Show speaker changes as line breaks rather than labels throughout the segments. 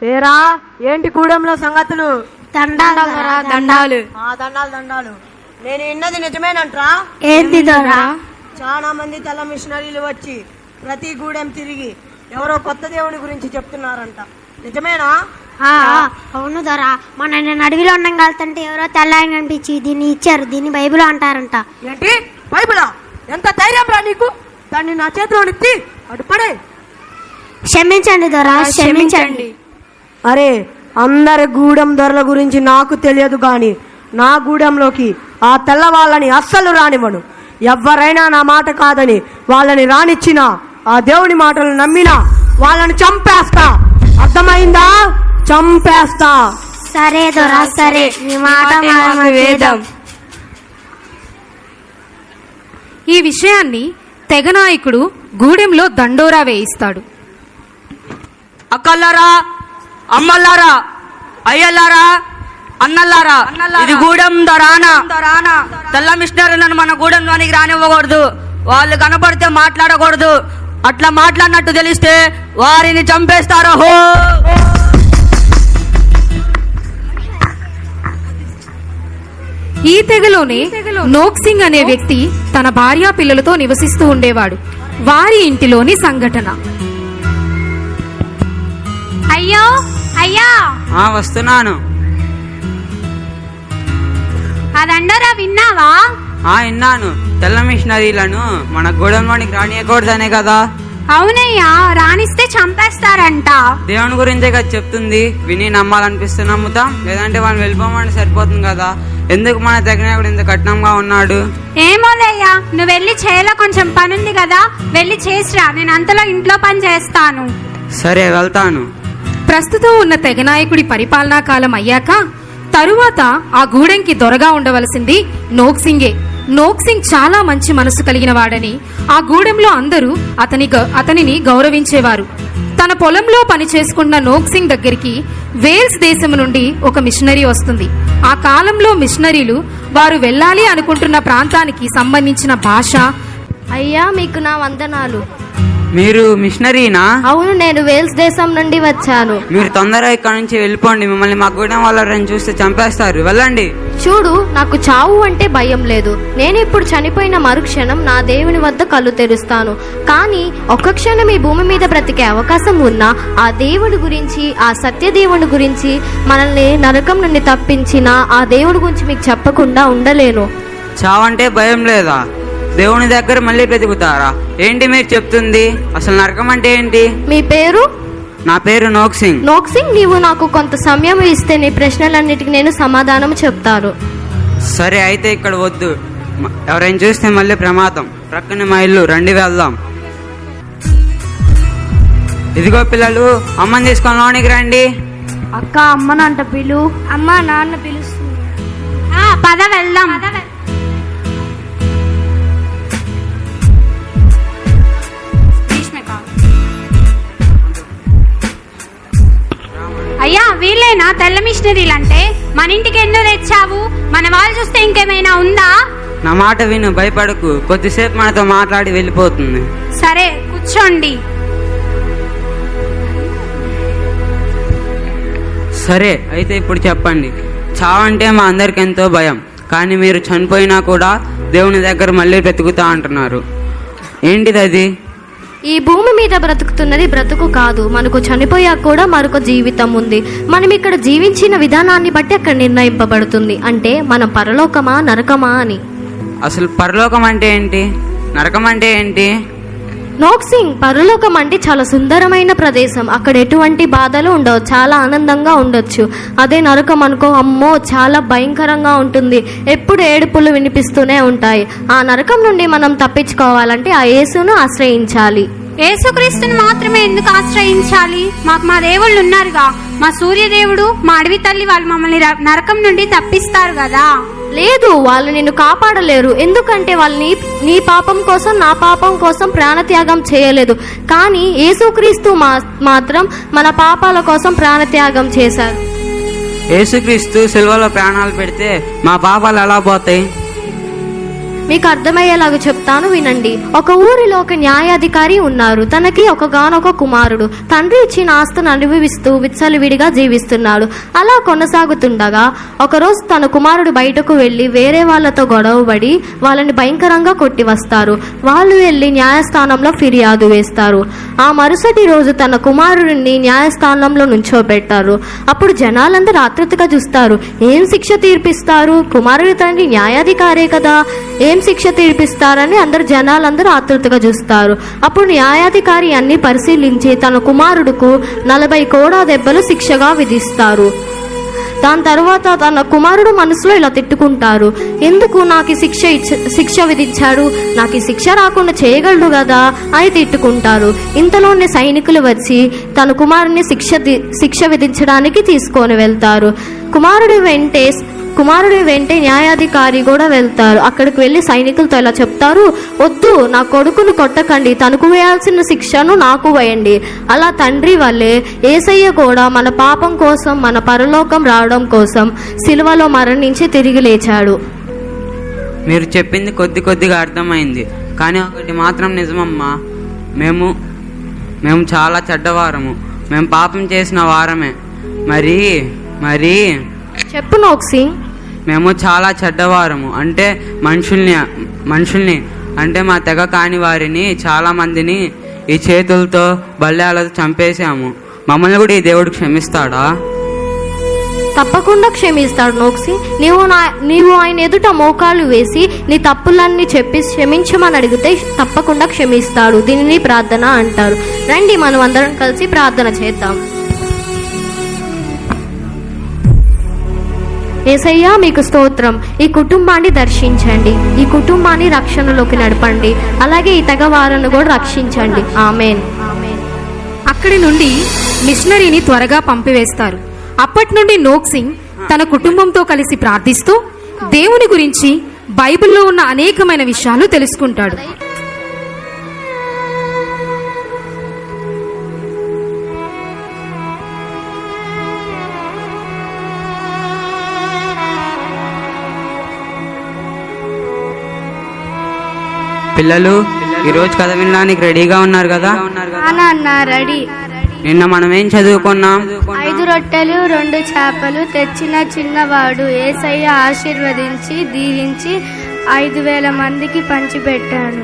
ఏరా ఏంటి గూడెంలో సంగతులు?
దండాలు.
దండాలు. నేను విన్నది నిజమేనంట్రా?
ఏంటి దొరా?
చాలా మంది తెల్ల మిషనరీలు వచ్చి ప్రతి గూడెం తిరిగి ఎవరో కొత్త దేవుని గురించి చెప్తున్నారంట, నిజమేనా?
అవును దొరా, మొన్న నేను అడవిలో ఉండడం వెళ్తుంటే ఎవరో తెల్లాయని కనిపించి దీన్ని ఇచ్చారు, దీన్ని బైబిల్ అంటారంట.
ఏంటి బైబిలా? ఎంత ధైర్యం రా నీకు? దాన్ని నా చేతిలో ఎత్తి అడుపడే.
క్షమించండి దొరా, క్షమించండి.
అరే, అందరి గూడెం దొరల గురించి నాకు తెలియదు గాని నా గూడెంలోకి ఆ తెల్ల వాళ్ళని అస్సలు రానివ్వను. ఎవరైనా నా మాట కాదని వాళ్ళని రానిచ్చినా, ఆ దేవుని మాటలు నమ్మినా వాళ్ళని చంపేస్తా. అర్థమైందా? చంపేస్తా.
సరే దొరా, సరే, నీ మాట వేదం.
ఈ విషయాన్ని తెగ నాయకుడు గూడెంలో దండోరా వేయిస్తాడు.
అక్కల్లారా, అమ్మల్లారా, అయ్యల్లారా, అన్నల్లారా, ఇది గూడెం దొరానా. తెల్ల మిషనరీలను మన గూడెంలోనికి రానివ్వకూడదు. వాళ్ళు కనపడితే మాట్లాడకూడదు. అట్లా మాట్లాడినట్టు తెలిస్తే వారిని చంపేస్తారో.
ఈ తెగలోనే నోక్సింగ్ అనే వ్యక్తి తన భార్యా పిల్లలతో నివసిస్తూ ఉండేవాడు. వారి ఇంటిలోని సంఘటన.
అయ్యో అయ్యా,
వస్తున్నాను.
అదండోరా, విన్నావా?
విన్నాను. తెల్ల మిషనరీలను మన గూడెంలోనికి రానియకూడదనే కదా.
అవునయ్యా, రాణిస్తే చంపేస్తారంట.
దేవుని గురించే కదా చెప్తుంది. విని నమ్మాలనిపిస్తే నమ్ముతాం, లేదంటే వాళ్ళు వెళ్ళిపోమని సరిపోతుంది కదా. ఎందుకు మన తెగనాయకుడు ఇంత కఠినంగా ఉన్నాడు?
ఏమోలయ్యా, నువ్వు వెళ్ళి చేలో కొంచెం పనుంది కదా, వెళ్ళి చేసిరా. నేను అంతలో ఇంట్లో పని చేస్తాను.
సరే, వెళ్తాను.
ప్రస్తుతం ఉన్న తెగనాయకుడి పరిపాలనా కాలం అయ్యాక తరువాత ఆ గూడెంకి దొరగా ఉండవలసింది నోక్సింగే. నోక్సింగ్ చాలా మంచి మనసు కలిగిన వాడని ఆ గూడెంలో అందరూ అతనిని గౌరవించేవారు. తన పొలంలో పని చేసుకున్న నోక్సింగ్ దగ్గరికి వేల్స్ దేశం నుండి ఒక మిషనరీ వస్తుంది. ఆ కాలంలో మిషనరీలు వారు వెళ్ళాలి అనుకుంటున్న ప్రాంతానికి సంబంధించిన భాష.
అయ్యా, మీకు నా వందనాలు.
మీరు మిషనరీనా?
అవును, నేను వేల్స్ దేశం నుండి వచ్చాను.
మీరు తొందరగా ఇక్కడ నుంచి వెళ్ళిపోండి. మిమ్మల్ని మా గూడెం వాళ్ళని చూస్తే చంపేస్తారు. వెళ్ళండి.
చూడు, నాకు చావు అంటే భయం లేదు. నేను ఇప్పుడు చనిపోయిన మరుక్షణం నా దేవుని వద్ద కళ్ళు తెరుస్తాను. కానీ ఒక్క క్షణం ఈ భూమి మీద బ్రతికే అవకాశం ఉన్నా ఆ దేవుడి గురించి, ఆ సత్య దేవుడి గురించి, మనల్ని నరకం నుండి తప్పించిన ఆ దేవుడి గురించి మీకు చెప్పకుండా ఉండలేను.
చావంటే భయం లేదా? దేవుని దగ్గర మళ్ళీ బ్రతుకుతారా? ఏంటి మీరు చెప్తుంది? అసలు నరకం అంటే ఏంటి?
మీ పేరు?
నా పేరు నోక్సింగ్.
నోక్సింగ్, నీవు నాకు కొంత సమయం ఇస్తే నీ ప్రశ్నలన్నిటికీ నేను సమాధానం చెప్తాను.
సరే, అయితే ఇక్కడ వద్దు. ఎవరైనా చూస్తే మళ్ళీ ప్రమాదం. ప్రక్కన మా ఇల్లు, రండి వెళ్దాం. ఇదిగో పిల్లలు, అమ్మని తీసుకొని లోనికి రండి.
అక్క, అమ్మనంట పిలు. అమ్మ, నాన్న పిలుస్తుంది. పద వెళ్దాం. అయ్యా, వీళ్ళేనా తెల్ల మిషనరీలు అంటే? మన ఇంటికి ఎందుకు తెచ్చావు? మన వాళ్ళు చూస్తే ఇంకేమైనా ఉందా?
నా మాట విను, భయపడకు. కొద్దిసేపు మనతో మాట్లాడి వెళ్ళిపోతుంది.
సరే, కూర్చోండి.
సరే, అయితే ఇప్పుడు చెప్పండి. చావంటే మా అందరికి ఎంతో భయం, కానీ మీరు చనిపోయినా కూడా దేవుని దగ్గర మళ్ళీ బ్రతుకుతా అంటున్నారు. ఏంటిది అది?
ఈ భూమి మీద బ్రతుకుతున్నది బ్రతుకు కాదు. మనకు చనిపోయాక కూడా మరొక జీవితం ఉంది. మనం ఇక్కడ జీవించిన విధానాన్ని బట్టి అక్కడ నిర్ణయింపబడుతుంది. అంటే మనం పరలోకమా నరకమా అని.
అసలు పరలోకం అంటే ఏంటి? నరకం అంటే ఏంటి?
నోక్సింగ్, పరలోకం అంటే చాలా సుందరమైన ప్రదేశం. అక్కడ ఎటువంటి బాధలు ఉండవు, చాలా ఆనందంగా ఉండొచ్చు. అదే నరకం అనుకో, అమ్మో చాలా భయంకరంగా ఉంటుంది. ఎప్పుడు ఏడుపులు వినిపిస్తూనే ఉంటాయి. ఆ నరకం నుండి మనం తప్పించుకోవాలంటే ఆ యేసును ఆశ్రయించాలి. యేసుక్రీస్తుని మాత్రమే ఎందుకు ఆశ్రయించాలి? మాకు మా దేవుళ్ళు ఉన్నారుగా. మా సూర్యదేవుడు, మా అడవి తల్లి, వాళ్ళు మమ్మల్ని నరకం నుండి తప్పిస్తారు కదా. లేదు, వాళ్ళు నిన్ను కాపాడలేరు. ఎందుకంటే వాళ్ళని నీ పాపం కోసం, నా పాపం కోసం ప్రాణత్యాగం చేయలేదు. కానీ యేసుక్రీస్తు మాత్రం మన పాపాల కోసం ప్రాణత్యాగం చేశారు.
యేసుక్రీస్తు సిలువలో ప్రాణాలు పెడితే మా పాపాలు ఎలా పోతాయి?
మీకు అర్థమయ్యేలాగా చెప్తాను, వినండి. ఒక ఊరిలో ఒక న్యాయాధికారి ఉన్నారు. తనకి ఒకగానొక కుమారుడు. తండ్రి ఇచ్చిన ఆస్తిని అనుభవిస్తూ విచ్చలవిడిగా జీవిస్తున్నాడు. అలా కొనసాగుతుండగా ఒకరోజు తన కుమారుడు బయటకు వెళ్ళి వేరే వాళ్ళతో గొడవపడి వాళ్ళని భయంకరంగా కొట్టి వస్తారు. వాళ్ళు వెళ్ళి న్యాయస్థానంలో ఫిర్యాదు వేస్తారు. ఆ మరుసటి రోజు తన కుమారుడిని న్యాయస్థానంలో నుంచోబెట్టారు. అప్పుడు జనాలందరూ ఆతృతగా చూస్తారు. ఏం శిక్ష తీర్పిస్తారు? కుమారుడి తండ్రి న్యాయాధికారే కదా, ఏం శిక్ష తీర్పిస్తారని జనాలందరూ ఆతృతగా చూస్తారు. అప్పుడు న్యాయాధికారి అన్ని పరిశీలించి తన కుమారుడుకు 40 కోడా దెబ్బలు శిక్షగా విధిస్తారు. దాని తర్వాత తన కుమారుడు మనసులో ఇలా తిట్టుకుంటారు, ఎందుకు నాకు శిక్ష విధించాడు, నాకు ఈ శిక్ష రాకుండా చేయగలడు కదా అని తిట్టుకుంటారు. ఇంతలోనే సైనికులు వచ్చి తన కుమారుడిని శిక్ష విధించడానికి తీసుకొని వెళ్తారు. కుమారుడి వెంటే న్యాయాధికారి కూడా వెళ్తారు. అక్కడికి వెళ్ళి సైనికులతో ఇలా చెప్తారు, వద్దు, నా కొడుకును కొట్టకండి, తనకు వేయాల్సిన శిక్షను నాకు వేయండి. అలా తండ్రి వల్లే యేసయ్య కూడా మన పాపం కోసం, మన పరలోకం రావడం కోసం సిలువలో మరణించి తిరిగి లేచాడు.
మీరు చెప్పింది కొద్దిగా అర్థమైంది, కానీ ఒకటి మాత్రం నిజమమ్మా. మేము చాలా చెడ్డవారము, మేము పాపం చేసిన వారమే. మరి
చెప్పు నోక్సింగ్.
మేము చాలా చెడ్డవారము, అంటే మనుషుల్ని అంటే మా తెగ కాని వారిని చాలా మందిని ఈ చేతులతో బల్యాలతో చంపేశాము. మమ్మల్ని కూడా ఈ దేవుడు క్షమిస్తాడా?
తప్పకుండా క్షమిస్తాడు నోక్సింగ్. నీవు ఆయన ఎదుట మోకాలు వేసి నీ తప్పులన్నీ చెప్పి క్షమించమని అడిగితే తప్పకుండా క్షమిస్తాడు. దీనిని ప్రార్థన అంటారు. రండి, మనం అందరం కలిసి ప్రార్థన చేద్దాం. యేసయ్యా, మీకు స్తోత్రం. ఈ కుటుంబాన్ని దర్శించండి, ఈ కుటుంబాన్ని రక్షణలోకి నడపండి, అలాగే ఈ తెగ వారిని కూడా రక్షించండి. ఆమేన్.
అక్కడి నుండి మిషనరీని త్వరగా పంపివేస్తారు. అప్పటి నుండి నోక్సింగ్ తన కుటుంబంతో కలిసి ప్రార్థిస్తూ దేవుని గురించి, బైబిల్లో ఉన్న అనేకమైన విషయాలు తెలుసుకుంటాడు.
పిల్లలు, ఈరోజు కథ వినడానికి రెడీగా ఉన్నారు కదా?
రెడీ.
నిన్న మనం ఏం చదువుకున్నాం?
5 రొట్టెలు 2 చేపలు తెచ్చిన చిన్నవాడు యేసయ్య ఆశీర్వదించి దీవించి 5,000 మందికి పంచిపెట్టాను.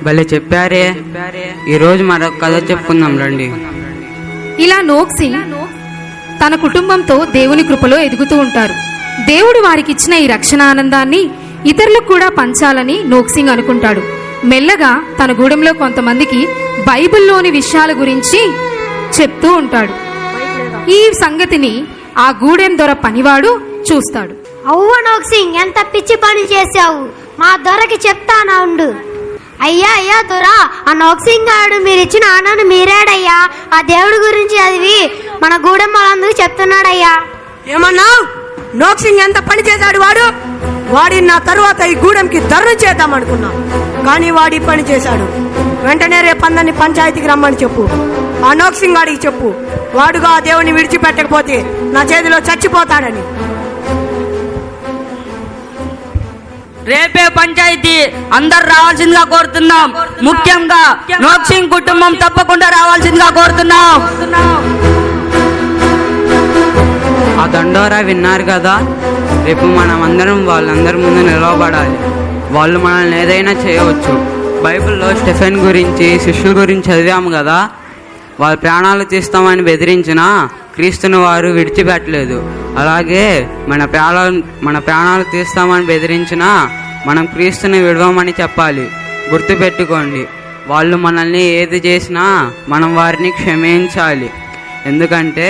భలే చెప్పారే. ఈరోజు మరొక కథ చెప్పుకుందాం రండి.
ఇలా నోక్సింగ్ తన కుటుంబంతో దేవుని కృపలో ఎదుగుతూ ఉంటారు. దేవుడు వారికిచ్చిన ఈ రక్షణ ఆనందాన్ని ఇతరులకు కూడా పంచాలని నోక్సింగ్ అనుకుంటాడు. మెల్లగా తన గూడెంలో కొంతమందికి బైబిల్లోని విషయాల గురించి చెప్తూ ఉంటాడు. ఈ సంగతిని ఆ గూడెం దొర పనివాడు చూస్తాడు.
అవ్వ నోక్సింగ్, ఎంత పిచ్చి పని చేశావు, మా దొరకి చెప్తానా ఉండు. అయ్యా దొర, ఆ నోక్సింగ్ గారు మీరిచ్చిన ఆనాను మీరాడయ్యా. ఆ దేవుడి గురించి చదివి మన గూడెం వాళ్ళందరూ చెప్తున్నాడయ్యా.
ఏమన్నా? నోక్సింగ్ ఎంత పని చేశాడు వాడి నా తరువాత ఈ గూడెంకి ధర్మం చేద్దాం అనుకున్నా, కానీ వాడి పని చేశాడు. వెంటనే రేపు అందరినీ పంచాయతీకి రమ్మని చెప్పు. ఆ నోక్సింగ్ గాడికి చెప్పు, వాడుగా ఆ దేవుని విడిచిపెట్టకపోతే నా చేతిలో చచ్చిపోతాడని.
రేపే పంచాయతీ, అందరు రావాల్సిందిగా కోరుతున్నాం. ముఖ్యంగా నోక్సింగ్ కుటుంబం తప్పకుండా రావాల్సిందిగా కోరుతున్నాం.
ఆ దండోరా విన్నారు కదా? రేపు మనం అందరం వాళ్ళందరి ముందు నిలవబడాలి. వాళ్ళు మనల్ని ఏదైనా చేయవచ్చు. బైబిల్లో స్టెఫెన్ గురించి, శిష్యుల గురించి చదివాము కదా. వాళ్ళ ప్రాణాలు తీస్తామని బెదిరించినా క్రీస్తుని వారు విడిచిపెట్టలేదు. అలాగే మన ప్రాణాలు తీస్తామని బెదిరించినా మనం క్రీస్తుని విడవమని చెప్పాలి. గుర్తుపెట్టుకోండి, వాళ్ళు మనల్ని ఏది చేసినా మనం వారిని క్షమించాలి. ఎందుకంటే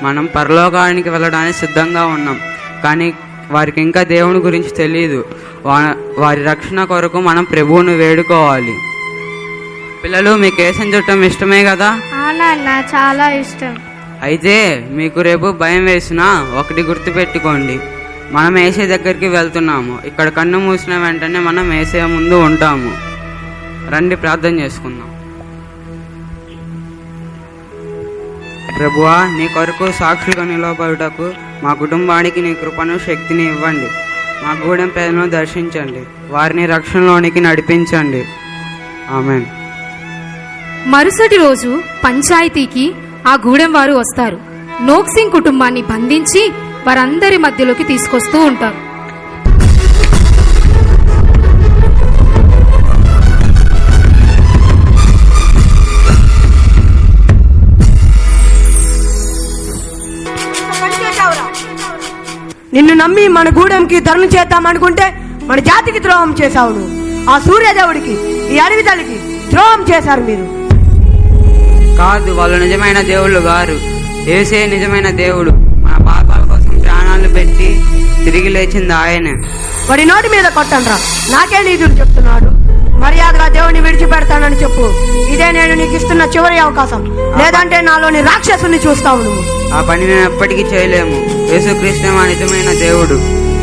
మనం పరలోకానికి వెళ్ళడానికి సిద్ధంగా ఉన్నాం, కానీ వారికి ఇంకా దేవుని గురించి తెలియదు. వారి రక్షణ కొరకు మనం ప్రభువును వేడుకోవాలి. పిల్లలు, మీకు కేసం చుట్టం ఇష్టమే కదా?
చాలా ఇష్టం.
అయితే మీకు రేపు భయం వేసినా ఒకటి గుర్తుపెట్టుకోండి, మనం యేసయ్య దగ్గరికి వెళ్తున్నాము. ఇక్కడ కన్ను మూసిన వెంటనే మనం యేసయ్య ముందు ఉంటాము. రండి, ప్రార్థన చేసుకుందాం. ప్రభువా, నీ కొరకు సాక్షులుగా నిలబడుటకు మా కుటుంబానికి నీ కృపను, శక్తిని ఇవ్వండి. మా గూడెం పేదలను దర్శించండి, వారిని రక్షణలోనికి నడిపించండి. ఆమేన్.
మరుసటి రోజు పంచాయతీకి ఆ గూడెం వారు వస్తారు. నోక్సింగ్ కుటుంబాన్ని బంధించి వారందరి మధ్యలోకి తీసుకొస్తూ ఉంటారు.
నిన్ను నమ్మి మన గూడెంకి ధర్మం చేద్దాం అనుకుంటే మన జాతికి ద్రోహం చేశావు నువ్వు. ఆ సూర్యదేవుడికి, ఈ అడవి తల్లికి ద్రోహం చేశారు మీరు.
కాదు, వాళ్ళు నిజమైన దేవుళ్ళు గారు. యేసే నిజమైన దేవుడు. మన పాపాల కోసం ప్రాణాలు పెట్టి తిరిగి లేచింది ఆయనే.
వాడి నోటి మీద కొట్టండ్రా, నాకే నీతులు చెప్తున్నాడు. మర్యాదగా దేవుని విడిచిపెడతానని చెప్పు. ఇదే నేను నీకు ఇస్తున్న చివరి అవకాశం, లేదంటే నాలోని రాక్షసుని చూస్తావు నువ్వు.
ఆ పని మేము ఎప్పటికీ చేయలేము. యేసుక్రీస్తే మా నిజమైన దేవుడు.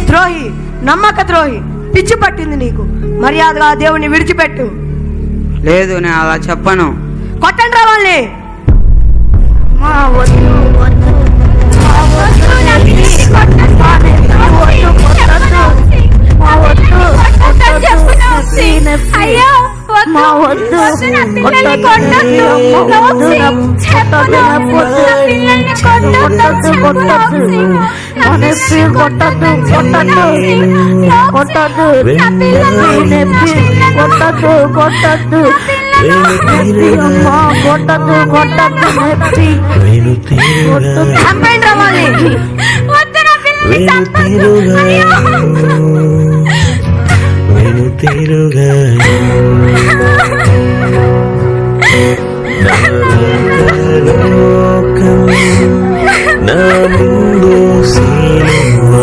ద్రోహి, నమ్మక ద్రోహి, పిచ్చి పట్టింది నీకు. మర్యాదగా దేవుని విడిచిపెట్టు.
లేదు, నేను అలా చెప్పను.
కొట్టండ్రా వాళ్ళని. చంపండ్రా వాళ్ళని.
నా ముందు సిలువ,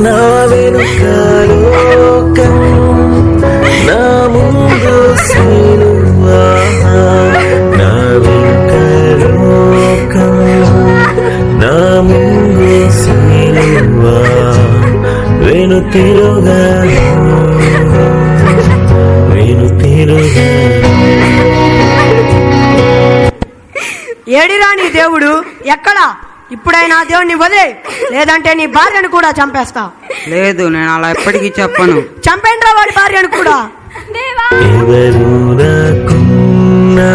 నా వెనుక లోకం, నా ముందు సిలువ, నా వెనుక లోకం, నా ముందు సిలువ, వెనుతిరుగా వెనుతిరుగా.
ఏడిరా నీ దేవుడు? ఎక్కడా? ఇప్పుడైనా దేవుడిని వదిలే, లేదంటే నీ భార్యను కూడా చంపేస్తా.
లేదు, నేను అలా ఎప్పటికీ చెప్పను.
చంపేండ్రా వాడి భార్యను కూడా.
ఎవరు రాకున్నా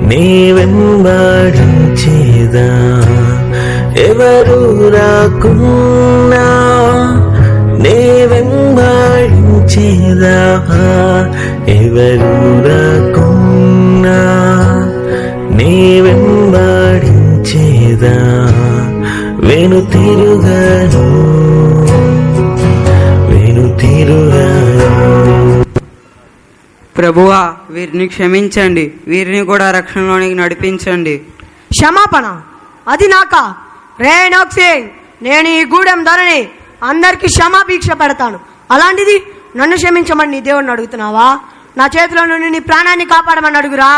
నీ వెంబడించేదా, ఎవరు రాకున్నా నీ వెంబడించేదా, ఎవరు రాకున్నా నీ వెంబడించేదా, వెనుతిరుగాను వెనుతిరుగాను.
ప్రభువా, వీరిని క్షమించండి, వీరిని కూడా రక్షణలోనికి నడిపించండి.
క్షమాపణ? అది నాకా? రే నోక్సింగ్, నేను ఈ గూడెం ధరని అందరికి క్షమాభిక్ష పెడతాను. అలాంటిది నన్ను క్షమించమని నీ దేవుడిని అడుగుతున్నావా? నా చేతిలో నుండి నీ ప్రాణాన్ని కాపాడమని అడుగురా.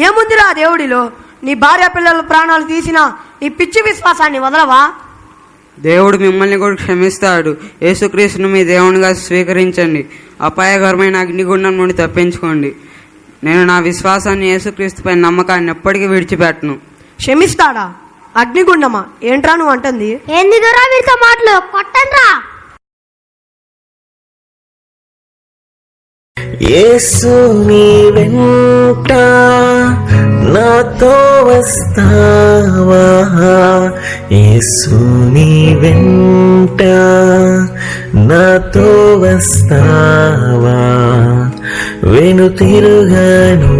ఏముందిరా దేవుడిలో? నీ భార్య పిల్లల ప్రాణాలు తీసినా నీ పిచ్చి విశ్వాసాన్ని వదలవా?
దేవుడు మిమ్మల్ని కూడా క్షమిస్తాడు. యేసుక్రీస్తును మీ దేవునిగా స్వీకరించండి. అపాయకరమైన అగ్నిగుండం నుండి తప్పించుకోండి. నేను నా విశ్వాసాన్ని, యేసుక్రీస్తుపై నమ్మకాన్ని ఎప్పటికీ విడిచిపెట్టను.
క్షమిస్తాడా? అగ్నిగుండమా? ఏంట్రా నువ్వు అంటుంది?
ఎందుకురా వీరితో మాటలు? కొట్టండ్రా.
యేసు నీ వెంట నాతో వస్తావా, యేసు నీ వెంట నాతో వస్తావా, వెనుతిరుగాను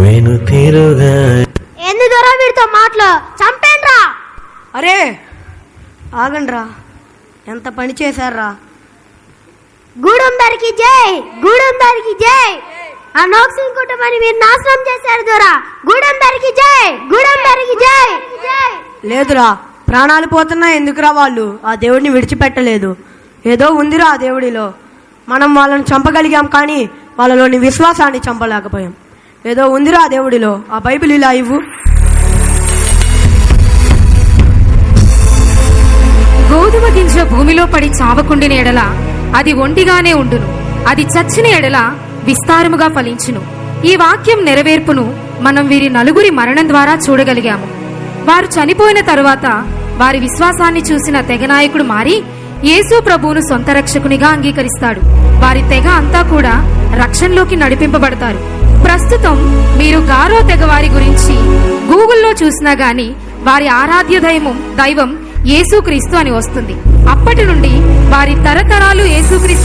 వెనుతిరుగాను.
ఎందుకురా వీరితో మాటలు? చంపేండ్రా.
అరే ఆగండ్రా, ఎంత పని చేశారా?
గూడెం ధరికి జై, గూడెం ధరికి జై. ఆ నోక్సింగ్ కుటుంబాన్ని మీరు నాశనం చేశారు దొరా. గూడెం ధరికి జై, గూడెం ధరికి జై.
లేదురా, ప్రాణాలు పోతున్నా ఎందుకురా? వాళ్ళు ఆ దేవుడిని విడిచిపెట్టలేదు. ఏదో ఉందిరా ఆ దేవుడిలో. మనం వాళ్ళని చంపగలిగాం, కానీ వాళ్ళలోని విశ్వాసాన్ని చంపలేకపోయాం. ఏదో ఉందిరా ఆ దేవుడిలో. ఆ బైబిల్ ఇలా ఇవ్వు.
గోధుమ గింజ భూమిలో పడి చావకుండిన ఎడల అది ఒంటిగానే ఉండును, అది చచ్చిన ఎడల విస్తారముగా ఫలించును. ఈ వాక్యం నెరవేర్పును మనం వీరి నలుగురి మరణం ద్వారా చూడగలిగాము. వారు చనిపోయిన తరువాత వారి విశ్వాసాన్ని చూసిన తెగ నాయకుడు మారి యేసు ప్రభువును సొంత రక్షకునిగా అంగీకరిస్తాడు. వారి తెగ అంతా కూడా రక్షణలోకి నడిపింపబడతారు. ప్రస్తుతం మీరు గారో తెగ వారి గురించి గూగుల్లో చూసినా గాని వారి ఆరాధ్య దైవం యేసుక్రీస్తు అని వస్తుంది. అప్పటి నుండి వారి తరతరాలు యేసుక్రీస్తు